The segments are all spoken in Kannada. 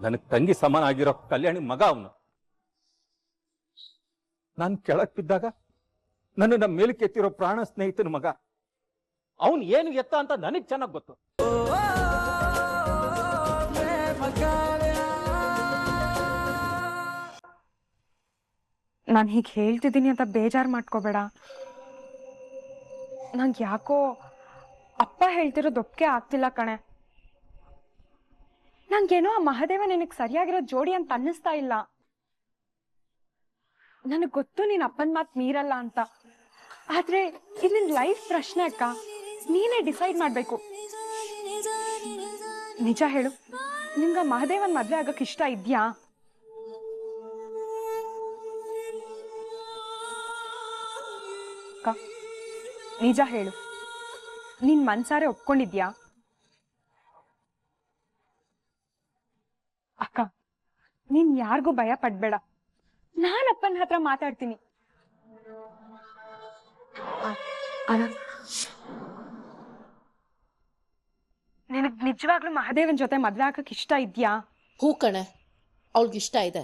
ನನಗೆ ತಂಗಿ ಸಮಾನ ಆಗಿರೋ ಕಲ್ಯಾಣಿ ಮಗ ಅವನು. ನಾನು ಕೆಳಕ್ ಬಿದ್ದಾಗ ನನ್ನ ಮೇಲಕ್ಕೆ ಎತ್ತಿರೋ ಪ್ರಾಣ ಸ್ನೇಹಿತನ ಮಗ. ಅವನು ಏನು ಎತ್ತ ಅಂತ ನನಗೆ ಚೆನ್ನಾಗಿ ಗೊತ್ತು. ನಾನು ಹೀಗೆ ಹೇಳ್ತಿದ್ದೀನಿ ಅಂತ ಬೇಜಾರು ಮಾಡ್ಕೋಬೇಡ. ನಂಗೆ ಯಾಕೋ ಅಪ್ಪ ಹೇಳ್ತಿರೋದು ಒಪ್ಪಿಗೆ ಆಗ್ತಿಲ್ಲ ಕಣೆ. ನಂಗೇನೋ ಆ ಮಹಾದೇವ ನಿನಗೆ ಸರಿಯಾಗಿರೋ ಜೋಡಿ ಅಂತ ಅನ್ನಿಸ್ತಾ ಇಲ್ಲ. ನನಗೆ ಗೊತ್ತು ನೀನ್ ಅಪ್ಪನ ಮಾತು ಮೀರಲ್ಲ ಅಂತ. ಆದ್ರೆ ಇದು ಲೈಫ್ ಪ್ರಶ್ನೆ ಅಕ್ಕ, ನೀನೇ ಡಿಸೈಡ್ ಮಾಡ್ಬೇಕು. ನಿಜ ಹೇಳು, ನಿಮ್ಗ ಮಹಾದೇವನ್ ಮದ್ವೆ ಆಗಕ್ ಇಷ್ಟ ಇದ್ಯಾ? ಅಕ್ಕ ನಿಜ ಹೇಳು, ನೀನ್ ಮನ್ಸಾರೆ ಒಪ್ಕೊಂಡಿದ್ಯಾ? ಅಕ್ಕ ನೀನ್ ಯಾರಿಗೂ ಭಯ ಪಡ್ಬೇಡ, ನಾನು ಅಪ್ಪನ ಹತ್ರ ಮಾತಾಡ್ತೀನಿ. ನಿನಗ್ ನಿಜವಾಗ್ಲೂ ಮಹಾದೇವನ್ ಜೊತೆ ಮದ್ವೆ ಆಗಕ್ ಇಷ್ಟ ಇದ್ಯಾ? ಹೂ ಕಣೆ, ಅವಳಿಗಿಷ್ಟ ಇದೆ.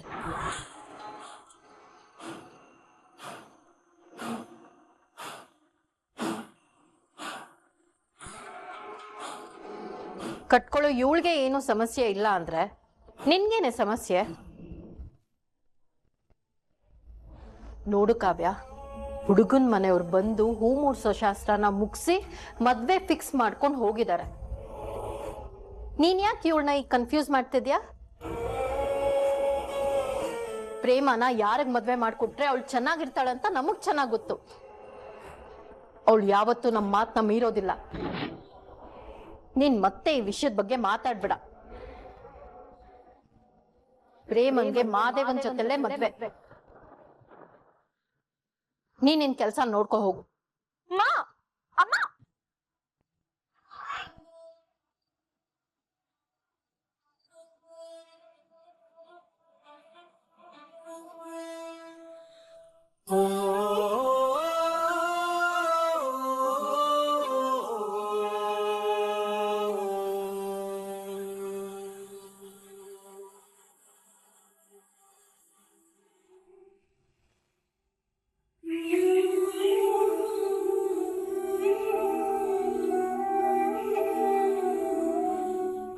ಕಟ್ಕೊಳ್ಳೋ ಇವಳಿಗೆ ಏನೂ ಸಮಸ್ಯೆ ಇಲ್ಲ ಅಂದ್ರೆ ನಿನ್ಗೇನೆ ಸಮಸ್ಯೆ? ನೋಡು ಕಾವ್ಯ, ಹುಡುಗನ್ ಮನೆಯವ್ರು ಬಂದು ಹೂ ಮೂಡ್ಸೋ ಶಾಸ್ತ್ರನ ಮುಗಿಸಿ ಮದ್ವೆ ಫಿಕ್ಸ್ ಮಾಡ್ಕೊಂಡು ಹೋಗಿದ್ದಾರೆ. ನೀನ್ ಯಾಕೆ ಇವಳನ್ನ ಈಗ ಕನ್ಫ್ಯೂಸ್ ಮಾಡ್ತಿದ್ಯಾ? ಪ್ರೇಮನ ಯಾರಿಗ್ ಮದ್ವೆ ಮಾಡ್ಕೊಟ್ರೆ ಅವಳು ಚೆನ್ನಾಗಿರ್ತಾಳಂತ ನಮಗ್ ಚೆನ್ನಾಗ್ ಗೊತ್ತು. ಅವಳು ಯಾವತ್ತೂ ನಮ್ಮ ಮಾತನ್ನ ಮೀರೋದಿಲ್ಲ. ನೀನ್ ಮತ್ತೆ ಈ ವಿಷಯದ ಬಗ್ಗೆ ಮಾತಾಡ್ಬೇಡ. ಪ್ರೇಮನ್ಗೆ ಮಾದೇವನ್ ಜೊತೆಲೇ ಮದ್ವೆ. ನೀನ್ ನಿನ್ ಕೆಲ್ಸ ನೋಡ್ಕೊ ಹೋಗು. ಅಮ್ಮ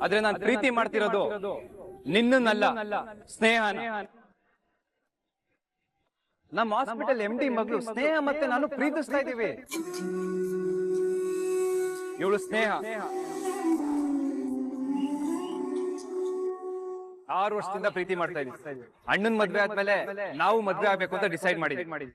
ಆದ್ರೆ ನಾನು ಪ್ರೀತಿ ಮಾಡ್ತಿರೋದು ನಿನ್ನನ್ನಲ್ಲ, ಸ್ನೇಹ. ನಮ್ಮ ಹಾಸ್ಪಿಟಲ್ MD ಮಗಳು ಸ್ನೇಹ ಮತ್ತೆ ನಾನು ಪ್ರೀತಿಸ್ತಾ ಇದ್ದೀವಿ. ಇವಳು ಸ್ನೇಹ 6 ವರ್ಷದಿಂದ ಪ್ರೀತಿ ಮಾಡ್ತಾ ಇದ್ದೀವಿ. ಅಣ್ಣನ್ ಮದ್ವೆ ಆದ್ಮೇಲೆ ನಾವು ಮದ್ವೆ ಆಗ್ಬೇಕು ಅಂತ ಡಿಸೈಡ್ ಮಾಡಿದ್ವಿ.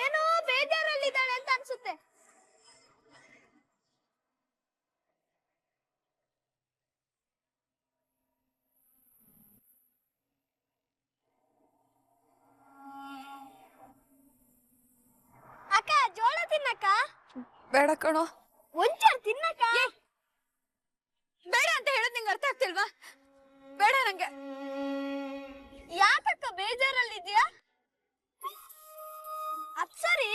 ಏನೋ ಬೇಜಾರಲ್ಲಿದ್ದಾಳೆ ಅಂತ ಅನ್ಸುತ್ತೆ. ಅಕ್ಕ ಜೋಳ ತಿನ್ನಕ್ಕ? ಬೇಡ ಕಣೋ. ಒಂಚೂರು ತಿನ್ನಕ್ಕ. ಬೇಡ ಅಂತ ಹೇಳೋದು ನಿಂಗೆ ಅರ್ಥ ಆಗ್ತಿಲ್ವಾ? ಬೇಡ ನಂಗೆ. ಯಾಕಕ್ಕ ಬೇಜಾರಲ್ಲಿದ್ಯಾ? ಅದ್ ಸರಿ,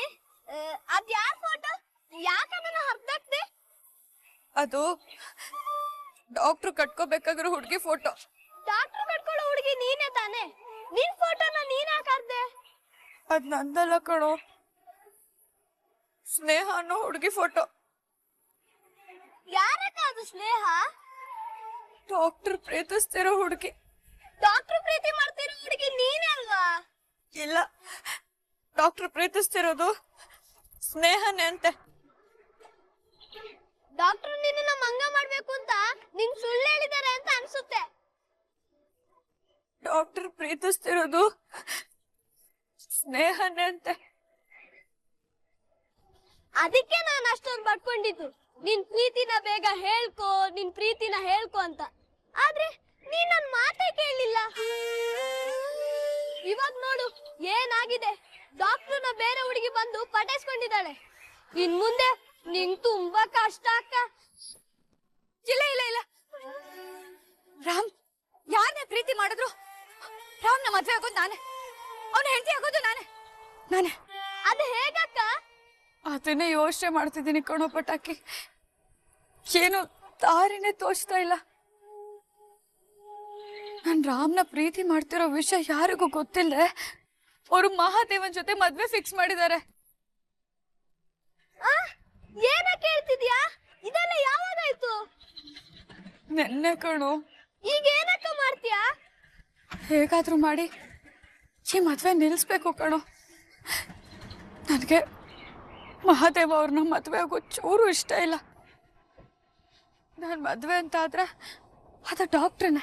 ಅದ್ಯಾರ ಫೋಟೋ? ಯಾಕನ್ನ ಹರ್ದಾಕ್ದೆ? ಅದು ಡಾಕ್ಟ್ರು ಕಟ್ಕೋಬೇಕಾಗಿರೋ ಹುಡುಗಿ ಫೋಟೋ. ಡಾಕ್ಟ್ರು ಕಟ್ಕೊಳ್ಳೋ ಹುಡುಗಿ ನೀನೇ ತಾನೆ? ನಿನ್ ಫೋಟೋನ ನೀನ್ ಹಾಕಾರ್ದೆ? ಅದ್ ನಂದಲ್ಲ ಕಣೋ, ಸ್ನೇಹ ಅನ್ನೋ ಹುಡುಗಿ ಫೋಟೋ. ಯಾರಕ್ಕ ಅದು ಸ್ನೇಹ? ಡಾಕ್ಟ್ರು ಪ್ರೀತಿಸ್ತಿರೋ ಹುಡುಗಿ. ಡಾಕ್ಟ್ರು ಪ್ರೀತಿ ಮಾಡ್ತಿರೋ ಹುಡುಗಿ ನೀನೇ ಅಲ್ವಾ? ಇಲ್ಲ, ಡಾಕ್ಟ್ರು ಪ್ರೀತಿಸ್ತಿರೋದು ಸ್ನೇಹನೇ ಅಂತೆ. ಡಾಕ್ಟ್ರು ನಿನ್ನ ಮಂಗ ಮಾಡ್ಬೇಕು ಅಂತ ನಿಂಗ್ ಸುಳ್ಳು ಹೇಳಿದಾರೆ ಅಂತ ಅನ್ಸುತ್ತೆ. ಡಾಕ್ಟರ್ ಪ್ರೀತಿಸ್ತಿರೋದು ಸ್ನೇಹನೇ ಅಂತೆ. ಅದಕ್ಕೆ ನಾನು ಅಷ್ಟೊಂದು ಪಡ್ಕೊಂಡಿದ್ದು ನಿನ್ ಪ್ರೀತಿನ ಬೇಗ ಹೇಳ್ಕೊ, ನಿನ್ ಪ್ರೀತಿನ ಹೇಳ್ಕೊ ಅಂತ. ಆದ್ರೆ ನೀನ್ ನನ್ ಮಾತೇ ಕೇಳಲಿಲ್ಲ. ಇವಾಗ ನೋಡು ಏನಾಗಿದೆ. ಡಾಕ್ಟರ್ನ ಬೇರೆ ಹುಡುಗಿ ಬಂದು ಪಟಾಯಿಸ್ಕೊಂಡಿದ್ದಾಳೆ. ಇನ್ ಮುಂದೆ ನಿಂಗ್ ತುಂಬಾ ಕಷ್ಟ ಅಕ್ಕ. ಇಲ್ಲ ಇಲ್ಲ ಇಲ್ಲ, ರಾಮ್ ಯಾರನ್ನೇ ಪ್ರೀತಿ ಮಾಡಿದ್ರು ರಾಮ್ನ ಮದ್ವೆ ಆಗೋದು ನಾನೇ, ಅವನ ಹೆಂಡತಿ ಆಗೋದು ನಾನೇ. ಅದು ಹೇಗಕ್ಕ? ಅದನ್ನೇ ಯೋಚನೆ ಮಾಡ್ತಿದ್ದೀನಿ ಕಣೋ ಪಟಾಕಿ. ಏನು ದಾರಿನೇ ತೋಚ್ತಾ ಇಲ್ಲ. ನಾನ್ ರಾಮ್ನ ಪ್ರೀತಿ ಮಾಡ್ತಿರೋ ವಿಷಯ ಯಾರಿಗೂ ಗೊತ್ತಿಲ್ಲ. ಅವರು ಮಹಾದೇವನ್ ಜೊತೆ ಮದ್ವೆ ಫಿಕ್ಸ್ ಮಾಡಿದ್ದಾರೆ. ಏನ ಕೇಳ್ತಿದ್ಯಾ? ಇದೆಲ್ಲ ಯಾವಾಗಾಯ್ತು? ನೆನ್ನೆ ಕಣೋ. ಈಗ ಏನಕ್ಕ ಮಾಡ್ತೀಯಾ? ಹೇಗಾದ್ರೂ ಮಾಡಿ ಈ ಮದ್ವೆ ನಿಲ್ಲಿಸ್ಬೇಕು ಕಣೋ. ನನಗೆ ಮಹಾದೇವ ಅವ್ರನ್ನ ಮದ್ವೆ ಆಗೋ ಚೂರು ಇಷ್ಟ ಇಲ್ಲ. ನಾನು ಮದ್ವೆ ಅಂತ ಆದ್ರೆ ಅದು ಡಾಕ್ಟ್ರನ್ನ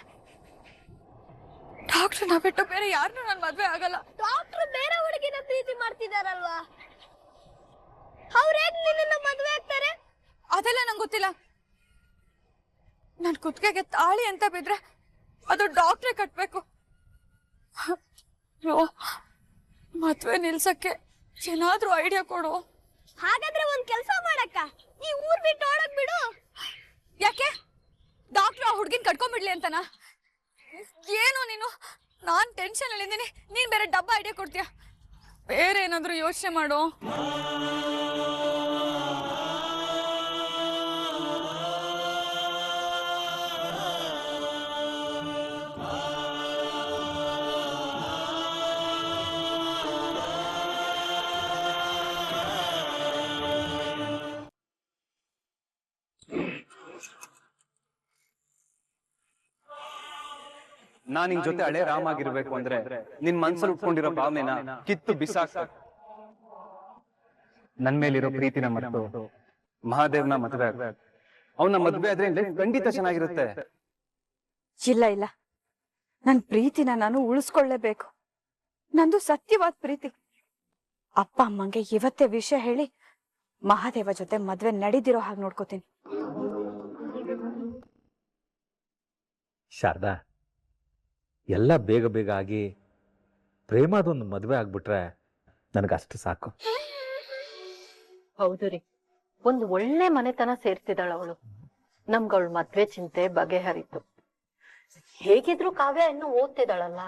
ಬಿಟ್ಟು ಬೇರೆ ಯಾರನ್ನೂ ನಾನು ಮದ್ವೆ ಆಗಲ್ಲ. ಡಾಕ್ಟರ್ ಬೇರೆ ಹುಡುಗಿನ ಪ್ರೀತಿ ಮಾಡ್ತಿದಾರಲ್ವಾ? ಅವ್ರ ಹೇಗ್ ನಿನ್ನ ಮದ್ವೆ ಆಗ್ತಾರೆ? ಅದೆಲ್ಲ ನಂಗೆ ಗೊತ್ತಿಲ್ಲ. ನನ್ ಕುತ್ತಿಗೆಗೆ ತಾಳಿ ಅಂತ ಬಿದ್ರೆ ಅದು ಡಾಕ್ಟ್ರೇ ಕಟ್ಬೇಕು. ಮದ್ವೆ ನಿಲ್ಸಕ್ಕೆ ಏನಾದ್ರೂ ಐಡಿಯಾ ಕೊಡು. ಹಾಗಾದ್ರೆ ಒಂದ್ ಕೆಲ್ಸ ಮಾಡಕ್ಕ, ಈ ಊರ್ ಬಿಟ್ಟು ಓಡಕ್ ಬಿಡು. ಯಾಕೆ? ಡಾಕ್ಟ್ರು ಆ ಹುಡ್ಗಿನ್ ಕಟ್ಕೊಂಡ್ಬಿಡ್ಲಿ ಅಂತನಾ? ಏನು ನೀನು? ನಾನ್ ಟೆನ್ಷನ್ ಅಲ್ಲಿ ಇದ್ದೀನಿ, ನೀನ್ ಬೇರೆ ಡಬ್ಬ ಐಡಿಯಾ ಕೊಡ್ತೀಯ. ಬೇರೆ ಏನಾದ್ರೂ ಯೋಚನೆ ಮಾಡು. ನಾನ್ ನಿನ್ ಜೊತೆ ಹಳೆ ರಾಮ್ ಆಗಿರ್ಬೇಕು ಅಂದ್ರೆ ನಿನ್ ಮನ್ಸಲ್ಲಿ ಉಟ್ಕೊಂಡಿರೋ ಭಾವನೆನ ಕಿತ್ತು ಬಿಸಾಕ. ನನ್ ಮೇಲಿರೋ ಪ್ರೀತಿನ ಮತ್ತು ಮಹಾದೇವ್ನ ಮದ್ವೆ ಆಗ. ಅವನ ಮದ್ವೆ ಆದ್ರೆ ಲೈಫ್ ಖಂಡಿತ ಚೆನ್ನಾಗಿರುತ್ತೆ. ಇಲ್ಲ ಇಲ್ಲ, ನನ್ ಪ್ರೀತಿನ ನಾನು ಉಳಿಸ್ಕೊಳ್ಳೇಬೇಕು. ನಂದು ಸತ್ಯವಾದ ಪ್ರೀತಿ. ಅಪ್ಪ ಅಮ್ಮಂಗೆ ಇವತ್ತೇ ವಿಷಯ ಹೇಳಿ ಮಹಾದೇವ ಜೊತೆ ಮದ್ವೆ ನಡೀದಿರೋ ಹಾಗೆ ನೋಡ್ಕೋತೀನಿ. ಶಾರದಾ, ಎಲ್ಲ ಬೇಗ ಬೇಗ ಆಗಿ ಪ್ರೇಮದೊಂದು ಮದುವೆ ಆಗ್ಬಿಟ್ರೆ ನನಗಷ್ಟು ಸಾಕು. ಹೌದು ರೀ, ಒಂದು ಒಳ್ಳೆ ಮನೆತನ ಸೇರ್ತಿದ್ದಾಳ ಅವಳು. ನಮ್ಗವಳ ಮದ್ವೆ ಚಿಂತೆ ಬಗೆಹರಿತು. ಹೇಗಿದ್ರು ಕಾವ್ಯ ಇನ್ನು ಓದ್ತಿದ್ದಾಳಲ್ಲ.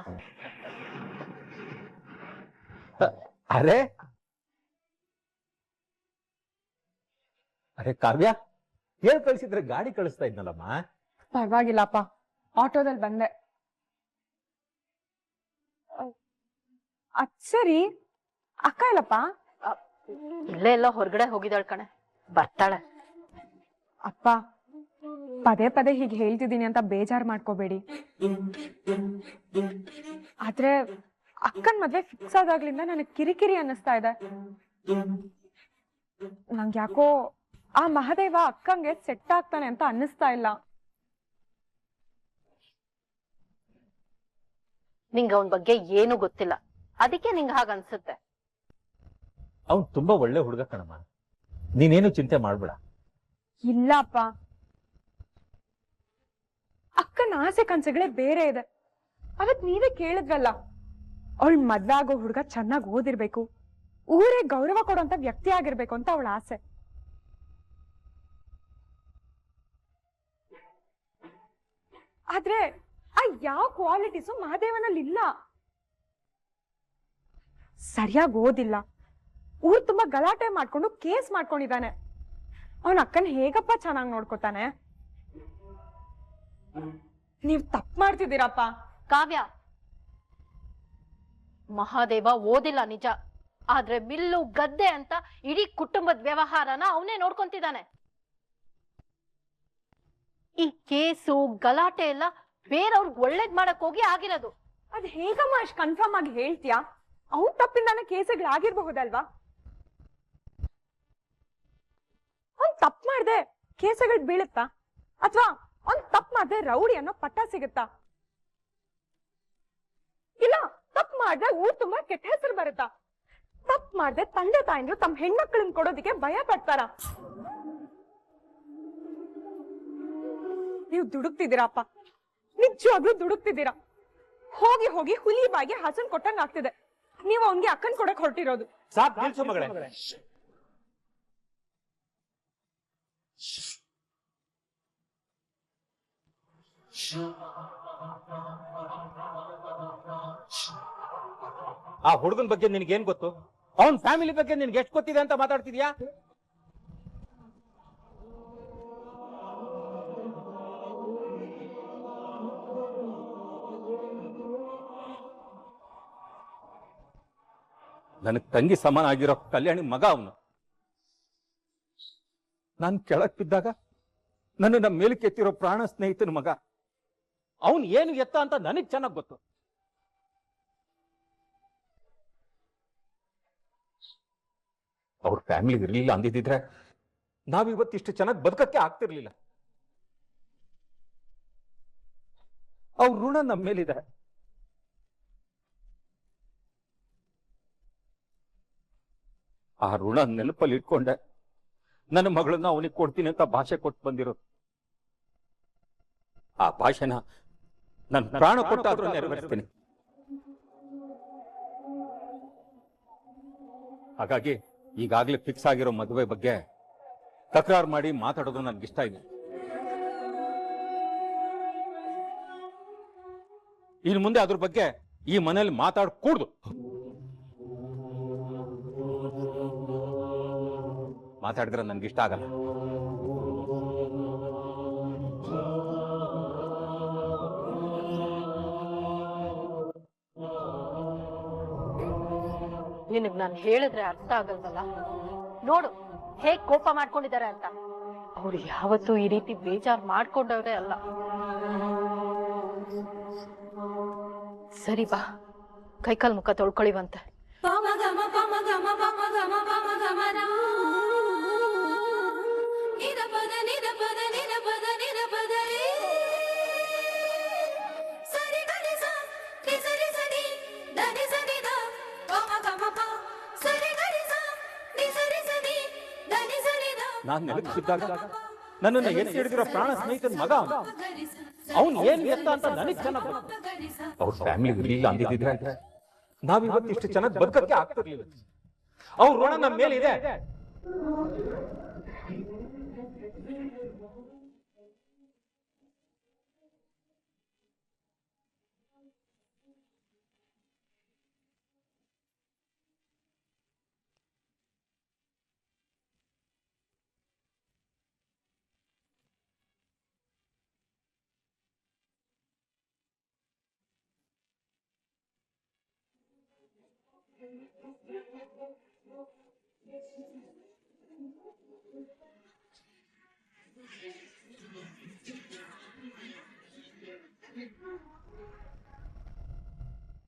ಅರೆ ಅರೆ ಕಾವ್ಯ, ಹೇಳ್ ಕಳ್ಸಿದ್ರೆ ಗಾಡಿ ಕಳಿಸ್ತಾ ಇದ್ನಲ್ಲಮ್ಮ. ಪರವಾಗಿಲ್ಲಪ್ಪ, ಆಟೋದಲ್ಲಿ ಬಂದೆ. ಅದ್ ಸರಿ, ಅಕ್ಕ ಇಲ್ಲಪ್ಪ? ಇಲ್ಲೇ ಎಲ್ಲ ಹೊರಗಡೆ ಹೋಗಿದ್ದಾಳ ಕಣೆ, ಬರ್ತಾಳೆ. ಅಪ್ಪ, ಪದೇ ಪದೇ ಹೀಗೆ ಹೇಳ್ತಿದ್ದೀನಿ ಅಂತ ಬೇಜಾರ್ ಮಾಡ್ಕೋಬೇಡಿ. ಆದ್ರೆ ಅಕ್ಕನ್ ಮದ್ವೆ ಫಿಕ್ಸ್ ಆದಾಗ್ಲಿಂದ ನನಗ್ ಕಿರಿಕಿರಿ ಅನ್ನಿಸ್ತಾ ಇದೆ. ನಂಗೆ ಯಾಕೋ ಆ ಮಹಾದೇವ ಅಕ್ಕಂಗೆ ಸೆಟ್ ಆಗ್ತಾನೆ ಅಂತ ಅನ್ನಿಸ್ತಾ ಇಲ್ಲ. ನಿಂಗ ಅವನ್ ಬಗ್ಗೆ ಏನು ಗೊತ್ತಿಲ್ಲ, ಅದಕ್ಕೆ ನಿಂಗ ಹಾಗ ಅನ್ಸುತ್ತೆ. ಅವ್ನ್ ತುಂಬಾ ಒಳ್ಳೆ ಹುಡುಗ ಕಣಮ್ಮ, ನೀನೇನು ಚಿಂತೆ ಮಾಡ್ಬೇಡ. ಇಲ್ಲ ಅಪ್ಪ, ಅಕ್ಕನ ಆಸೆ ಕನ್ಸುಗಳೇ ಬೇರೆ ಇದೆ. ಅವತ್ ನೀವೇ ಕೇಳಿದ್ವಲ್ಲ, ಅವಳ ಮದ್ವೆ ಆಗೋ ಹುಡುಗ ಚೆನ್ನಾಗಿ ಓದಿರ್ಬೇಕು, ಊರೇ ಗೌರವ ಕೊಡುವಂತ ವ್ಯಕ್ತಿ ಆಗಿರ್ಬೇಕು ಅಂತ ಅವಳ ಆಸೆ. ಆದ್ರೆ ಆ ಯಾವ ಕ್ವಾಲಿಟೀಸು ಮಹಾದೇವನಲ್ಲಿ ಇಲ್ಲ. ಸರಿಯಾಗಿ ಓದಿಲ್ಲ, ಊರ್ ತುಂಬಾ ಗಲಾಟೆ ಮಾಡ್ಕೊಂಡು ಕೇಸ್ ಮಾಡ್ಕೊಂಡಿದ್ದಾನೆ. ಅವನ ಅಕ್ಕನ್ ಹೇಗಪ್ಪ ಚೆನ್ನಾಗಿ ನೋಡ್ಕೊತಾನೆ? ನೀವ್ ತಪ್ಪು ಮಾಡ್ತಿದ್ದೀರಪ್ಪ. ಕಾವ್ಯ, ಮಹಾದೇವ ಓದಿಲ್ಲ ನಿಜ, ಆದ್ರೆ ಮಿಲ್ಲು ಗದ್ದೆ ಅಂತ ಇಡೀ ಕುಟುಂಬದ ವ್ಯವಹಾರನ ಅವನೇ ನೋಡ್ಕೊಂತಿದ್ದಾನೆ. ಈ ಕೇಸು ಗಲಾಟೆ ಎಲ್ಲ ಬೇರೆಯವ್ರಿಗೆ ಒಳ್ಳೇದ್ ಮಾಡಕ್ ಹೋಗಿ ಆಗಿರೋದು. ಅದ್ ಹೇಗಮ್ಮ ಅಷ್ಟ್ ಕನ್ಫರ್ಮ್ ಆಗಿ ಹೇಳ್ತೀಯಾ? ಅವ್ನ್ ತಪ್ಪಿಂದಾನೆ ಕೇಸುಗಳಾಗಿರ್ಬಹುದಲ್ವಾ? ಅವ್ನ್ ತಪ್ಪು ಮಾಡ್ದೆ ಕೇಸುಗಳು ಬೀಳುತ್ತಾ, ಅಥವಾ ಅವ್ನ್ ತಪ್ಪು ಮಾಡ್ದೆ ರೌಡಿ ಅನ್ನೋ ಪಟ್ಟ ಸಿಗುತ್ತಾ? ಮಾಡ್ದೆ ಊರ್ ತುಂಬಾ ಕೆಟ್ಟ ಹೆಸರು ಬರುತ್ತಾ? ತಪ್ಪು ಮಾಡ್ದೆ ತಂದೆ ತಾಯಿಗಳು ತಮ್ಮ ಹೆಣ್ಮಕ್ಳನ್ನ ಕೊಡೋದಿಕ್ಕೆ ಭಯ ಪಡ್ತಾರ? ನೀವು ದುಡುಕ್ತಿದ್ದೀರಪ್ಪ, ನಿಜವಾಗ್ಲೂ ದುಡುಕ್ತಿದ್ದೀರಾ. ಹೋಗಿ ಹೋಗಿ ಹುಲಿ ಬಾಗಿ ಹಸನ್ ಕೊಟ್ಟಂಗ್ ಆಗ್ತಿದೆ. ನೀವು ಅವನ್ಗೆ ಅಕ್ಕನ್ ಕೊಡಕ್ ಹೊರಟಿರೋದು. ಸಾಕ್ ನಿಲ್ಸು ಮಗಳೇ. ಆ ಹುಡುಗನ ಬಗ್ಗೆ ನಿನ್ಗೇನ್ ಗೊತ್ತು? ಅವನ್ ಫ್ಯಾಮಿಲಿ ಬಗ್ಗೆ ನಿನ್ಗೆ ಎಷ್ಟು ಗೊತ್ತಿದೆ ಅಂತ ಮಾತಾಡ್ತಿದ್ಯಾ? ನನಗ್ ತಂಗಿ ಸಮಾನ ಆಗಿರೋ ಕಲ್ಯಾಣಿ ಮಗ ಅವನು. ನಾನು ಕೆಳಕ್ ಬಿದ್ದಾಗ ನನ್ನ ಮೇಲಕ್ಕೆ ಎತ್ತಿರೋ ಪ್ರಾಣ ಸ್ನೇಹಿತನ ಮಗ. ಅವನ್ ಏನು ಎತ್ತ ಅಂತ ನನಗ್ ಚೆನ್ನಾಗ್ ಗೊತ್ತು. ಅವ್ರ ಫ್ಯಾಮಿಲಿ ಇರ್ಲಿಲ್ಲ ಅಂದಿದ್ರೆ ನಾವಿವತ್ತಿಷ್ಟು ಚೆನ್ನಾಗಿ ಬದುಕಕ್ಕೆ ಆಗ್ತಿರ್ಲಿಲ್ಲ. ಅವ್ರ ಋಣ ನಮ್ಮ ಮೇಲಿದೆ. ಆ ಋಣ ನೆನಪಲ್ಲಿ ಇಟ್ಕೊಂಡೆ ನನ್ನ ಮಗಳನ್ನ ಅವನಿಗೆ ಕೊಡ್ತೀನಿ ಅಂತ ಭಾಷೆ ಕೊಟ್ಟು ಬಂದಿರೋದು. ಆ ಭಾಷೆನ ನನ್ನ ಪ್ರಾಣ ಕೊಟ್ಟಾದ್ರೂ ನೆರವೇರಿಸ್ತೀನಿ. ಹಾಗಾಗಿ ಈಗಾಗ್ಲೇ ಫಿಕ್ಸ್ ಆಗಿರೋ ಮದುವೆ ಬಗ್ಗೆ ತಕರಾರು ಮಾಡಿ ಮಾತಾಡೋದು ನನ್ಗಿಷ್ಟ ಇಲ್ಲ. ಇನ್ನು ಮುಂದೆ ಅದ್ರ ಬಗ್ಗೆ ಈ ಮನೇಲಿ ಮಾತಾಡ್ಕೂಡ್ದು. ಮಾತಾಡಿದ್ರೆ ನನ್ಗಿಷ್ಟ ಆಗಲ್ಲ. ನಿನಗ್ ನಾನು ಹೇಳಿದ್ರೆ ಅರ್ಥ ಆಗಲ್ವಲ್ಲ. ನೋಡು ಹೇಗ್ ಕೋಪ ಮಾಡ್ಕೊಂಡಿದ್ದಾರೆ ಅಂತ. ಅವ್ರು ಯಾವತ್ತೂ ಈ ರೀತಿ ಬೇಜಾರ್ ಮಾಡ್ಕೊಂಡವ್ರೆ ಅಲ್ಲ. ಸರಿ ಬಾ, ಕೈಕಾಲ್ ಮುಖ ತೊಳ್ಕೊಳಿವಂತೆ. ನಾನ್ ನೆಲಕ್ಕೆ ಬಿದ್ದಾಗ ನನ್ನನ್ನ ಎತ್ತಿ ಹಿಡಿದಿರೋ ಪ್ರಾಣ ಸ್ನೇಹಿತನ ಮಗ ಅವನ್ ಏನ್ ಎತ್ತ ಅಂತ ನನಗ್ ಚೆನ್ನಾಗ್ ಗೊತ್ತು. ಅವ್ರ ಫ್ಯಾಮಿಲಿ ಇರ್ಲಿಲ್ಲ ಅಂದಿದ್ರೆ ನಾವಿವತ್ತಿಷ್ಟು ಚೆನ್ನಾಗಿ ಬದುಕಕ್ಕೆ ಆಗ್ತಿರ್ಲಿಲ್ಲ. ಅವ್ರ ಋಣ ನಮ್ಮ ಮೇಲೆ ಇದೆ.